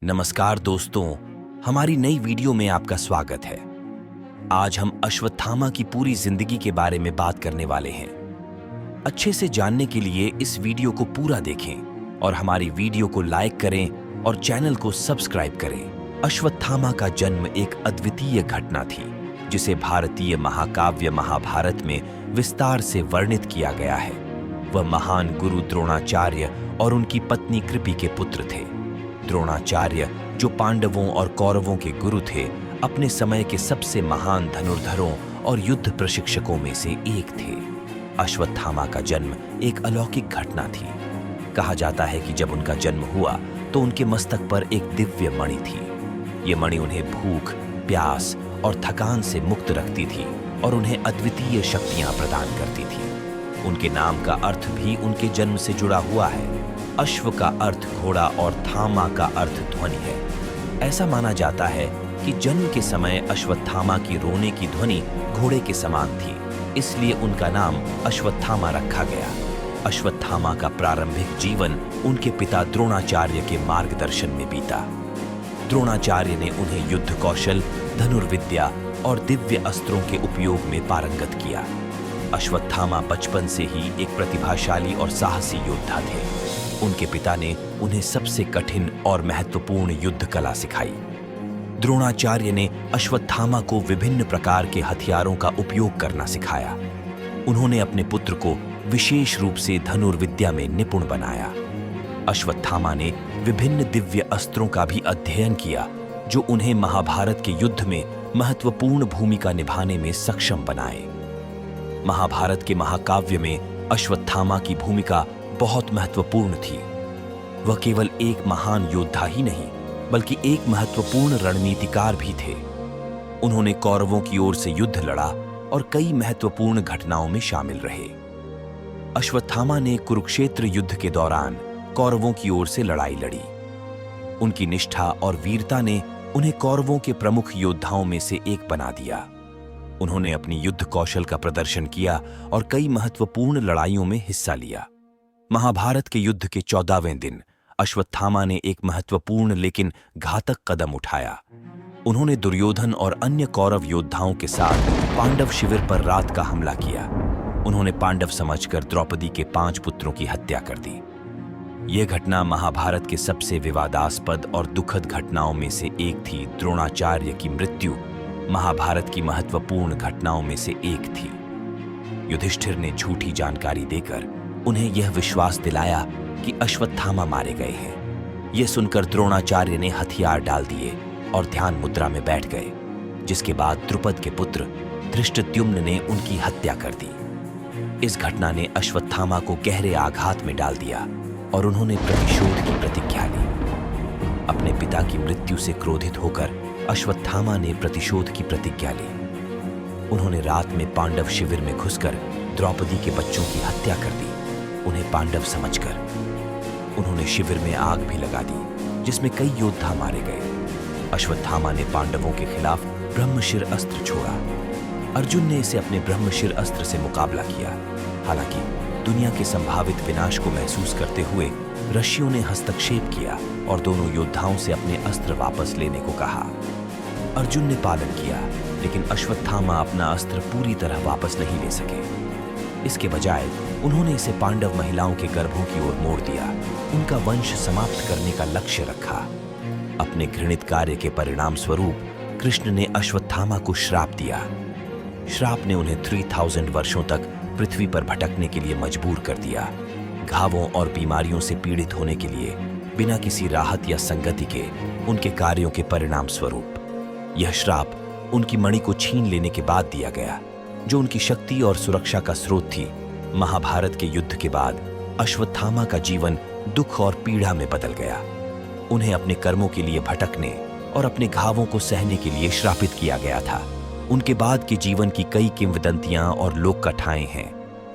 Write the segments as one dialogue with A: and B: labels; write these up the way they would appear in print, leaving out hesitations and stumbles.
A: नमस्कार दोस्तों, हमारी नई वीडियो में आपका स्वागत है। आज हम अश्वत्थामा की पूरी जिंदगी के बारे में बात करने वाले हैं। अच्छे से जानने के लिए इस वीडियो को पूरा देखें और हमारी वीडियो को लाइक करें और चैनल को सब्सक्राइब करें। अश्वत्थामा का जन्म एक अद्वितीय घटना थी, जिसे भारतीय महाकाव्य महाभारत में विस्तार से वर्णित किया गया है। वह महान गुरु द्रोणाचार्य और उनकी पत्नी कृपि के पुत्र थे। द्रोणाचार्य, जो पांडवों और कौरवों के गुरु थे, अपने समय के सबसे महान धनुर्धरों और युद्ध प्रशिक्षकों में से एक थे। अश्वत्थामा का जन्म एक अलौकिक घटना थी। कहा जाता है कि जब उनका जन्म हुआ तो उनके मस्तक पर एक दिव्य मणि थी। ये मणि उन्हें भूख, प्यास और थकान से मुक्त रखती थी और उन्हें अद्वितीय शक्तियां प्रदान करती थी। उनके नाम का अर्थ भी उनके जन्म से जुड़ा हुआ है। अश्व का अर्थ घोड़ा और थामा का अर्थ ध्वनि है। ऐसा माना जाता है कि जन्म के समय अश्वत्थामा की रोने की ध्वनि घोड़े के समान थी, इसलिए उनका नाम अश्वत्थामा रखा गया। अश्वत्थामा का प्रारंभिक जीवन उनके पिता द्रोणाचार्य के मार्गदर्शन में बीता। द्रोणाचार्य ने उन्हें युद्ध कौशल, धनुर्विद्या और दिव्य अस्त्रों के उपयोग में पारंगत किया। अश्वत्थामा बचपन से ही एक प्रतिभाशाली और साहसी योद्धा थे। उनके पिता ने उन्हें सबसे कठिन और महत्वपूर्ण युद्ध कला सिखाई। द्रोणाचार्य ने अश्वत्थामा को विभिन्न प्रकार के हथियारों का उपयोग करना सिखाया। उन्होंने अपने पुत्र को विशेष रूप से धनुर्विद्या में निपुण बनाया। अश्वत्थामा ने विभिन्न दिव्य अस्त्रों का भी अध्ययन किया, जो उन्हें महाभारत के युद्ध में महत्वपूर्ण भूमिका निभाने में सक्षम बनाए। महाभारत के महाकाव्य में अश्वत्थामा की भूमिका बहुत महत्वपूर्ण थी। वह केवल एक महान योद्धा ही नहीं, बल्कि एक महत्वपूर्ण रणनीतिकार भी थे। उन्होंने कौरवों की ओर से युद्ध लड़ा और कई महत्वपूर्ण घटनाओं में शामिल रहे। अश्वत्थामा ने कुरुक्षेत्र युद्ध के दौरान कौरवों की ओर से लड़ाई लड़ी। उनकी निष्ठा और वीरता ने उन्हें कौरवों के प्रमुख योद्धाओं में से एक बना दिया। उन्होंने अपनी युद्ध कौशल का प्रदर्शन किया और कई महत्वपूर्ण लड़ाइयों में हिस्सा लिया। महाभारत के युद्ध के 14वें दिन अश्वत्थामा ने एक महत्वपूर्ण लेकिन घातक कदम उठाया। उन्होंने दुर्योधन और अन्य कौरव योद्धाओं के साथ पांडव शिविर पर रात का हमला किया। उन्होंने पांडव समझकर द्रौपदी के 5 पुत्रों की हत्या कर दी। यह घटना महाभारत के सबसे विवादास्पद और दुखद घटनाओं में से एक थी। द्रोणाचार्य की मृत्यु महाभारत की महत्वपूर्ण घटनाओं में से एक थी। युधिष्ठिर ने झूठी जानकारी देकर उन्हें यह विश्वास दिलाया कि अश्वत्थामा मारे गए हैं। यह सुनकर द्रोणाचार्य ने हथियार डाल दिए और ध्यान मुद्रा में बैठ गए, जिसके बाद द्रुपद के पुत्र धृष्टद्युम्न ने उनकी हत्या कर दी। इस घटना ने अश्वत्थामा को गहरे आघात में डाल दिया और उन्होंने प्रतिशोध की प्रतिज्ञा ली। अपने पिता की मृत्यु से क्रोधित होकर अश्वत्थामा ने प्रतिशोध की प्रतिज्ञा ली। उन्होंने रात में पांडव शिविर में घुसकर द्रौपदी के बच्चों की हत्या कर दी। उन्हें पांडव समझकर उन्होंने शिविर में आग भी लगा दी, जिसमें कई योद्धा मारे गए। अश्वत्थामा ने पांडवों के खिलाफ ब्रह्मशिर अस्त्र छोड़ा। अर्जुन ने इसे अपने ब्रह्मशिर अस्त्र से मुकाबला किया। हालांकि दुनिया के संभावित विनाश को महसूस करते हुए ऋषियों ने हस्तक्षेप किया और दोनों योद्धाओं से अपने अस्त्र वापस लेने को कहा। अर्जुन ने पालन किया, लेकिन अश्वत्थामा अपना अस्त्र पूरी तरह वापस नहीं ले सके। इसके बजाय उन्होंने इसे पांडव महिलाओं के गर्भों की ओर मोड़ दिया। उनका वंश समाप्त करने का लक्ष्य रखा। अपने घृणित कार्य के परिणाम स्वरूप कृष्ण ने अश्वत्थामा को श्राप दिया। श्राप ने उन्हें 3000 वर्षों तक पृथ्वी पर भटकने के लिए मजबूर कर दिया। घावों और बीमारियों से पीड़ित होने के लिए बिना किसी राहत या संगति के उनके कार्यों के परिणाम स्वरूप। यह श्राप उनकी मणि को छीन लेने के बाद दिया गया, जो उनकी शक्ति और सुरक्षा का स्रोत थी। महाभारत के युद्ध के बाद अश्वत्थामा का जीवन दुख और पीड़ा में बदल गया। उन्हें अपने कर्मों के लिए भटकने और अपने घावों को सहने के लिए श्रापित किया गया था। उनके बाद के जीवन की कई किंवदंतियां और लोक कथाएं हैं।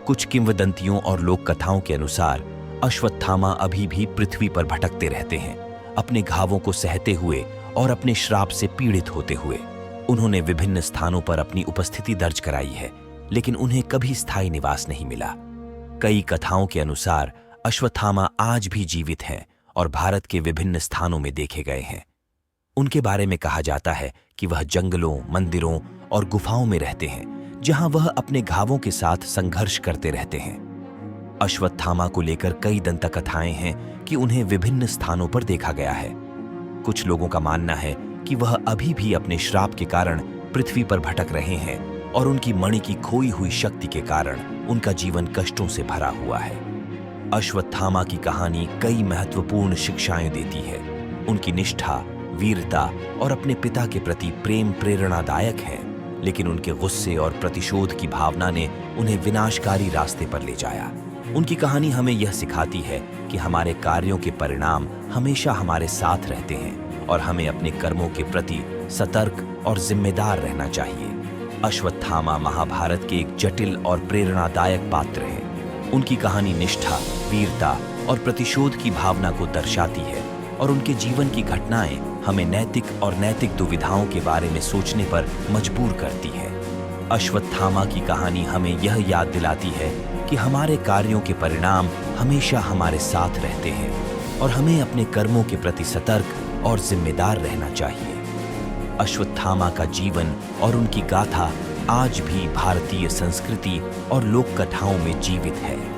A: कुछ किंवदंतियों और लोक कथाओं के अनुसार अश्वत्थामा अभी भी पृथ्वी पर भटकते रहते हैं, अपने घावों को सहते हुए और अपने श्राप से पीड़ित होते हुए। उन्होंने विभिन्न स्थानों पर अपनी उपस्थिति दर्ज कराई है, लेकिन उन्हें कभी स्थायी निवास नहीं मिला। कई कथाओं के अनुसार अश्वत्थामा आज भी जीवित हैं और भारत के विभिन्न स्थानों में देखे गए हैं। उनके बारे में कहा जाता है कि वह जंगलों, मंदिरों और गुफाओं में रहते हैं, जहां वह अपने घावों के साथ संघर्ष करते रहते हैं। अश्वत्थामा को लेकर कई दंतकथाएं हैं कि उन्हें विभिन्न स्थानों पर देखा गया है। कुछ लोगों का मानना है कि वह अभी भी अपने श्राप के कारण पृथ्वी पर भटक रहे हैं और उनकी मणि की खोई हुई शक्ति के कारण उनका जीवन कष्टों से भरा हुआ है। अश्वत्थामा की कहानी कई महत्वपूर्ण शिक्षाएं देती है। उनकी निष्ठा, वीरता और अपने पिता के प्रति प्रेम प्रेरणादायक है, लेकिन उनके गुस्से और प्रतिशोध की भावना ने उन्हें विनाशकारी रास्ते पर ले जाया। उनकी कहानी हमें यह सिखाती है कि हमारे कार्यों के परिणाम हमेशा हमारे साथ रहते हैं और हमें अपने कर्मों के प्रति सतर्क और जिम्मेदार रहना चाहिए। अश्वत्थामा महाभारत के एक जटिल और प्रेरणादायक पात्र हैं। उनकी कहानी निष्ठा, वीरता और प्रतिशोध की भावना को दर्शाती है और उनके जीवन की घटनाएं हमें नैतिक और नैतिक दुविधाओं के बारे में सोचने पर मजबूर करती है। अश्वत्थामा की कहानी हमें यह याद दिलाती है कि हमारे कार्यों के परिणाम हमेशा हमारे साथ रहते हैं और हमें अपने कर्मों के प्रति सतर्क और जिम्मेदार रहना चाहिए। अश्वत्थामा का जीवन और उनकी गाथा आज भी भारतीय संस्कृति और लोक कथाओं में जीवित है।